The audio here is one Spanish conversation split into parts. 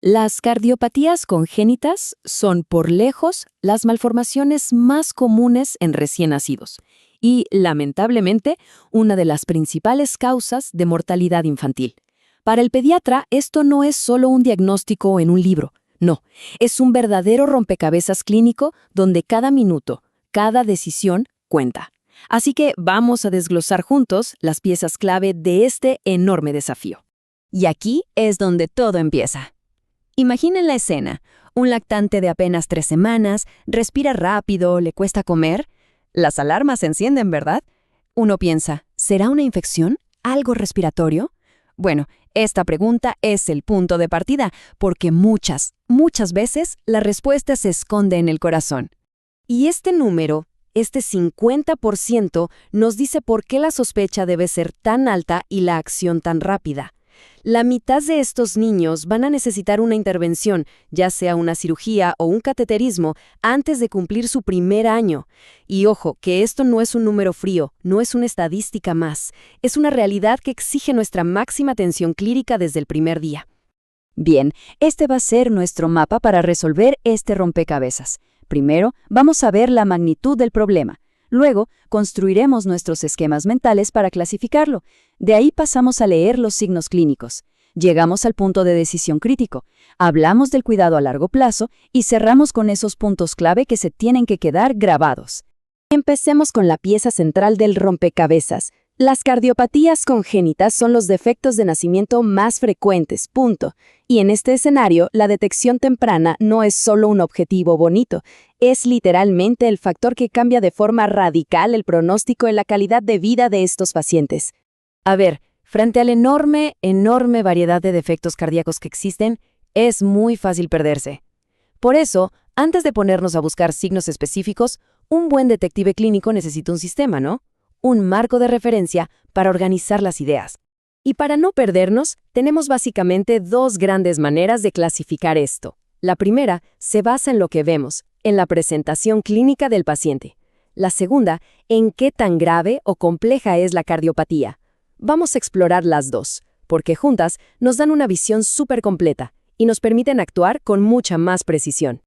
Las cardiopatías congénitas son, por lejos, las malformaciones más comunes en recién nacidos y, lamentablemente, una de las principales causas de mortalidad infantil. Para el pediatra, esto no es solo un diagnóstico en un libro, no, es un verdadero rompecabezas clínico donde cada minuto, cada decisión cuenta. Así que vamos a desglosar juntos las piezas clave de este enorme desafío. Y aquí es donde todo empieza. Imaginen la escena. Un lactante de apenas 3 semanas, respira rápido, le cuesta comer. Las alarmas se encienden, ¿verdad? Uno piensa, ¿será una infección? ¿Algo respiratorio? Bueno, esta pregunta es el punto de partida, porque muchas veces la respuesta se esconde en el corazón. Y este número, este 50%, nos dice por qué la sospecha debe ser tan alta y la acción tan rápida. La mitad de estos niños van a necesitar una intervención, ya sea una cirugía o un cateterismo, antes de cumplir su primer año. Y ojo, que esto no es un número frío, no es una estadística más. Es una realidad que exige nuestra máxima atención clínica desde el primer día. Bien, este va a ser nuestro mapa para resolver este rompecabezas. Primero, vamos a ver la magnitud del problema. Luego, construiremos nuestros esquemas mentales para clasificarlo. De ahí pasamos a leer los signos clínicos. Llegamos al punto de decisión crítico. Hablamos del cuidado a largo plazo y cerramos con esos puntos clave que se tienen que quedar grabados. Empecemos con la pieza central del rompecabezas. Las cardiopatías congénitas son los defectos de nacimiento más frecuentes, punto. Y en este escenario, la detección temprana no es solo un objetivo bonito, es literalmente el factor que cambia de forma radical el pronóstico en la calidad de vida de estos pacientes. A ver, frente a la enorme variedad de defectos cardíacos que existen, es muy fácil perderse. Por eso, antes de ponernos a buscar signos específicos, un buen detective clínico necesita un sistema, ¿no? Un marco de referencia para organizar las ideas. Y para no perdernos, tenemos básicamente dos grandes maneras de clasificar esto. La primera se basa en lo que vemos, en la presentación clínica del paciente. La segunda, en qué tan grave o compleja es la cardiopatía. Vamos a explorar las dos, porque juntas nos dan una visión súper completa y nos permiten actuar con mucha más precisión.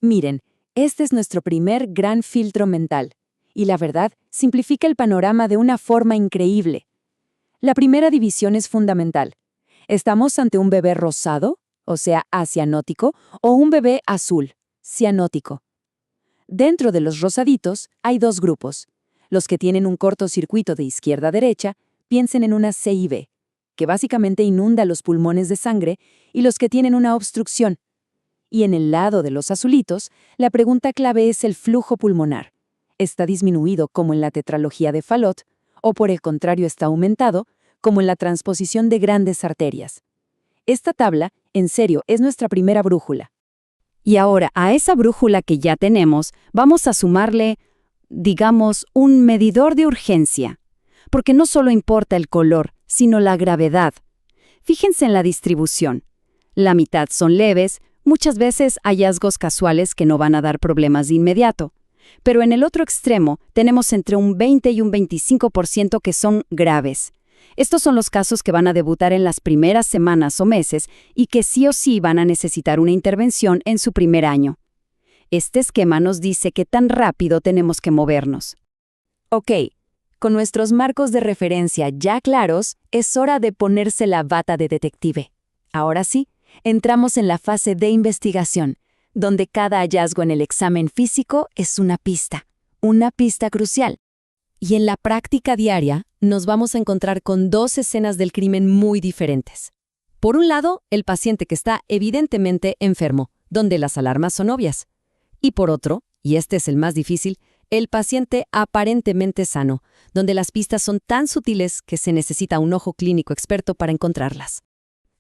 Miren, este es nuestro primer gran filtro mental. Y la verdad, simplifica el panorama de una forma increíble. La primera división es fundamental. ¿Estamos ante un bebé rosado, o sea, acianótico, o un bebé azul, cianótico? Dentro de los rosaditos hay dos grupos. Los que tienen un cortocircuito de izquierda a derecha, piensen en una CIB, que básicamente inunda los pulmones de sangre, y los que tienen una obstrucción. Y en el lado de los azulitos, la pregunta clave es el flujo pulmonar. ¿Está disminuido como en la tetralogía de Fallot, o por el contrario está aumentado, como en la transposición de grandes arterias? Esta tabla, en serio, es nuestra primera brújula. Y ahora, a esa brújula que ya tenemos, vamos a sumarle, digamos, un medidor de urgencia. Porque no solo importa el color, sino la gravedad. Fíjense en la distribución. La mitad son leves, muchas veces hallazgos casuales que no van a dar problemas de inmediato. Pero en el otro extremo tenemos entre un 20 y un 25% que son graves. Estos son los casos que van a debutar en las primeras semanas o meses y que sí o sí van a necesitar una intervención en su primer año. Este esquema nos dice qué tan rápido tenemos que movernos. Ok, con nuestros marcos de referencia ya claros, es hora de ponerse la bata de detective. Ahora sí, entramos en la fase de investigación, donde cada hallazgo en el examen físico es una pista crucial. Y en la práctica diaria nos vamos a encontrar con dos escenas del crimen muy diferentes. Por un lado, el paciente que está evidentemente enfermo, donde las alarmas son obvias. Y por otro, y este es el más difícil, el paciente aparentemente sano, donde las pistas son tan sutiles que se necesita un ojo clínico experto para encontrarlas.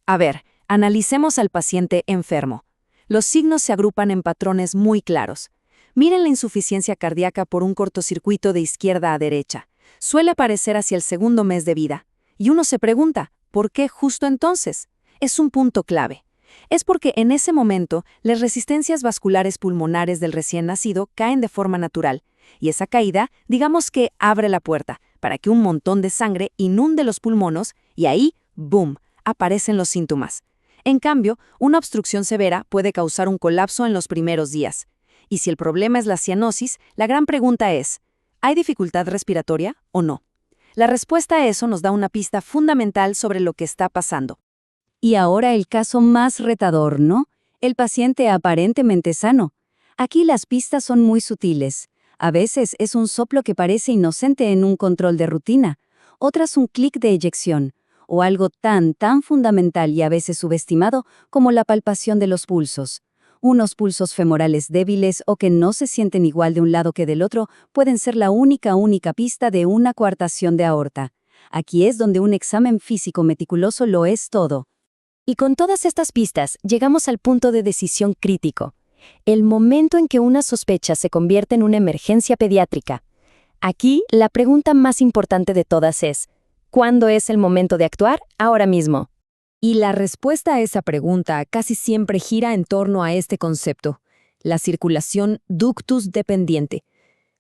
A ver, analicemos al paciente enfermo. Los signos se agrupan en patrones muy claros. Miren la insuficiencia cardíaca por un cortocircuito de izquierda a derecha. Suele aparecer hacia el segundo mes de vida. Y uno se pregunta, ¿por qué justo entonces? Es un punto clave. Es porque en ese momento las resistencias vasculares pulmonares del recién nacido caen de forma natural. Y esa caída, digamos que abre la puerta para que un montón de sangre inunde los pulmones y ahí, ¡boom!, aparecen los síntomas. En cambio, una obstrucción severa puede causar un colapso en los primeros días. Y si el problema es la cianosis, la gran pregunta es, ¿hay dificultad respiratoria o no? La respuesta a eso nos da una pista fundamental sobre lo que está pasando. Y ahora el caso más retador, ¿no? El paciente aparentemente sano. Aquí las pistas son muy sutiles. A veces es un soplo que parece inocente en un control de rutina, otras un clic de eyección, o algo tan fundamental y a veces subestimado como la palpación de los pulsos. Unos pulsos femorales débiles o que no se sienten igual de un lado que del otro pueden ser la única pista de una coartación de aorta. Aquí es donde un examen físico meticuloso lo es todo. Y con todas estas pistas, llegamos al punto de decisión crítico. El momento en que una sospecha se convierte en una emergencia pediátrica. Aquí, la pregunta más importante de todas es, ¿cuándo es el momento de actuar? Ahora mismo. Y la respuesta a esa pregunta casi siempre gira en torno a este concepto, la circulación ductus dependiente.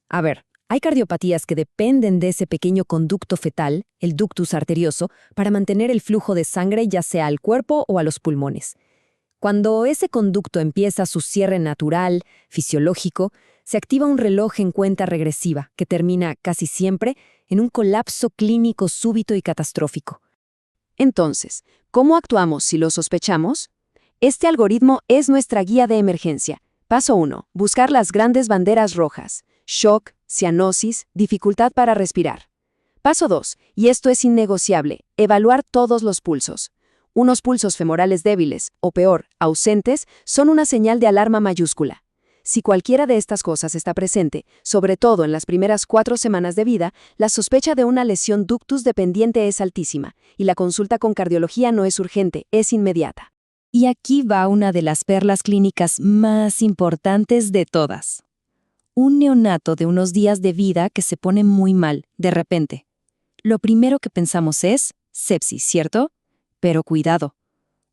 A ver, hay cardiopatías que dependen de ese pequeño conducto fetal, el ductus arterioso, para mantener el flujo de sangre ya sea al cuerpo o a los pulmones. Cuando ese conducto empieza su cierre natural, fisiológico, se activa un reloj en cuenta regresiva que termina casi siempre en un colapso clínico súbito y catastrófico. Entonces, ¿cómo actuamos si lo sospechamos? Este algoritmo es nuestra guía de emergencia. Paso 1. Buscar las grandes banderas rojas. Shock, cianosis, dificultad para respirar. Paso 2. Y esto es innegociable. Evaluar todos los pulsos. Unos pulsos femorales débiles, o peor, ausentes, son una señal de alarma mayúscula. Si cualquiera de estas cosas está presente, sobre todo en las primeras 4 semanas de vida, la sospecha de una lesión ductus dependiente es altísima, y la consulta con cardiología no es urgente, es inmediata. Y aquí va una de las perlas clínicas más importantes de todas. Un neonato de unos días de vida que se pone muy mal, de repente. Lo primero que pensamos es sepsis, ¿cierto? Pero cuidado,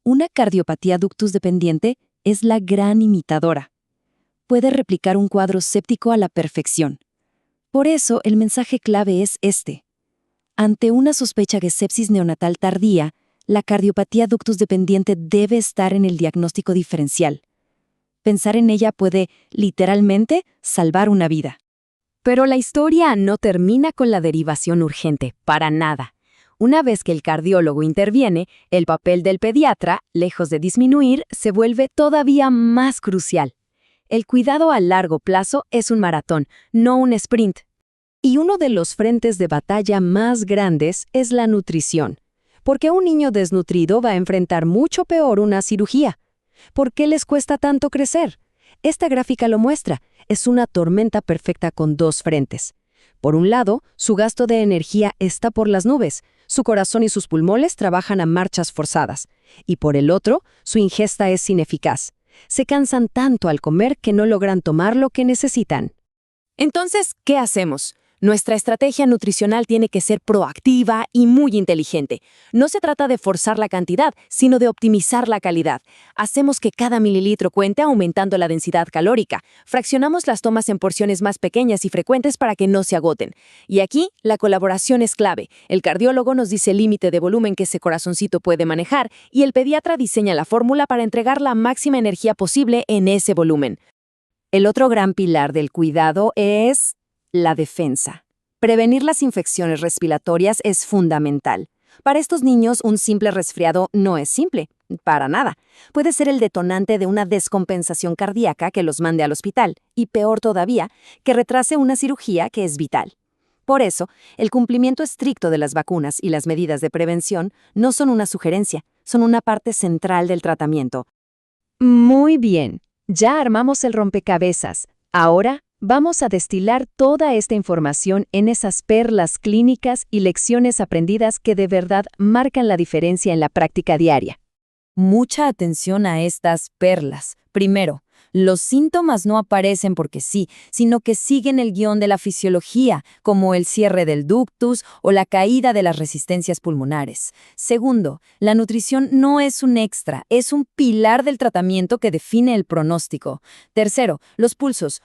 una cardiopatía ductus dependiente es la gran imitadora. Puede replicar un cuadro séptico a la perfección. Por eso, el mensaje clave es este. Ante una sospecha de sepsis neonatal tardía, la cardiopatía ductus dependiente debe estar en el diagnóstico diferencial. Pensar en ella puede, literalmente, salvar una vida. Pero la historia no termina con la derivación urgente, para nada. Una vez que el cardiólogo interviene, el papel del pediatra, lejos de disminuir, se vuelve todavía más crucial. El cuidado a largo plazo es un maratón, no un sprint. Y uno de los frentes de batalla más grandes es la nutrición. Porque un niño desnutrido va a enfrentar mucho peor una cirugía. ¿Por qué les cuesta tanto crecer? Esta gráfica lo muestra. Es una tormenta perfecta con 2 frentes. Por un lado, su gasto de energía está por las nubes. Su corazón y sus pulmones trabajan a marchas forzadas. Y por el otro, su ingesta es ineficaz. Se cansan tanto al comer que no logran tomar lo que necesitan. Entonces, ¿qué hacemos? Nuestra estrategia nutricional tiene que ser proactiva y muy inteligente. No se trata de forzar la cantidad, sino de optimizar la calidad. Hacemos que cada mililitro cuente aumentando la densidad calórica. Fraccionamos las tomas en porciones más pequeñas y frecuentes para que no se agoten. Y aquí, la colaboración es clave. El cardiólogo nos dice el límite de volumen que ese corazoncito puede manejar y el pediatra diseña la fórmula para entregar la máxima energía posible en ese volumen. El otro gran pilar del cuidado es la defensa. Prevenir las infecciones respiratorias es fundamental. Para estos niños, un simple resfriado no es simple, para nada. Puede ser el detonante de una descompensación cardíaca que los mande al hospital, y peor todavía, que retrase una cirugía que es vital. Por eso, el cumplimiento estricto de las vacunas y las medidas de prevención no son una sugerencia, son una parte central del tratamiento. Muy bien, ya armamos el rompecabezas. Ahora, vamos a destilar toda esta información en esas perlas clínicas y lecciones aprendidas que de verdad marcan la diferencia en la práctica diaria. Mucha atención a estas perlas. Primero, Los síntomas no aparecen porque sí, sino que siguen el guión de la fisiología, como el cierre del ductus o la caída de las resistencias pulmonares. Segundo, la nutrición no es un extra, es un pilar del tratamiento que define el pronóstico. Tercero, los pulsos,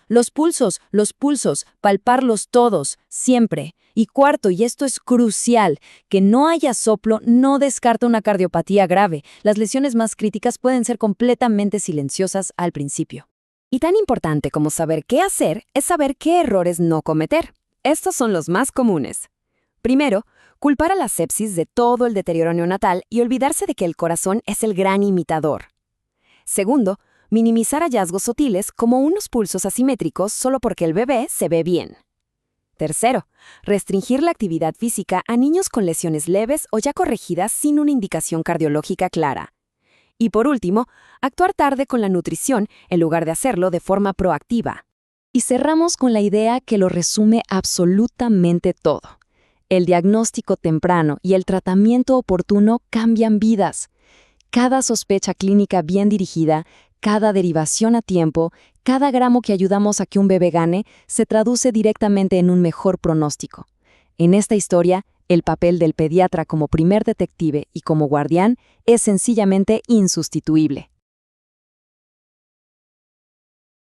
palparlos todos, siempre. Y cuarto, y esto es crucial, que no haya soplo no descarta una cardiopatía grave. Las lesiones más críticas pueden ser completamente silenciosas al principio. Y tan importante como saber qué hacer es saber qué errores no cometer. Estos son los más comunes. Primero, culpar a la sepsis de todo el deterioro neonatal y olvidarse de que el corazón es el gran imitador. Segundo, minimizar hallazgos sutiles como unos pulsos asimétricos solo porque el bebé se ve bien. Tercero, restringir la actividad física a niños con lesiones leves o ya corregidas sin una indicación cardiológica clara. Y por último, actuar tarde con la nutrición en lugar de hacerlo de forma proactiva. Y cerramos con la idea que lo resume absolutamente todo. El diagnóstico temprano y el tratamiento oportuno cambian vidas. Cada sospecha clínica bien dirigida, cada derivación a tiempo, cada gramo que ayudamos a que un bebé gane, se traduce directamente en un mejor pronóstico. En esta historia, el papel del pediatra como primer detective y como guardián es sencillamente insustituible.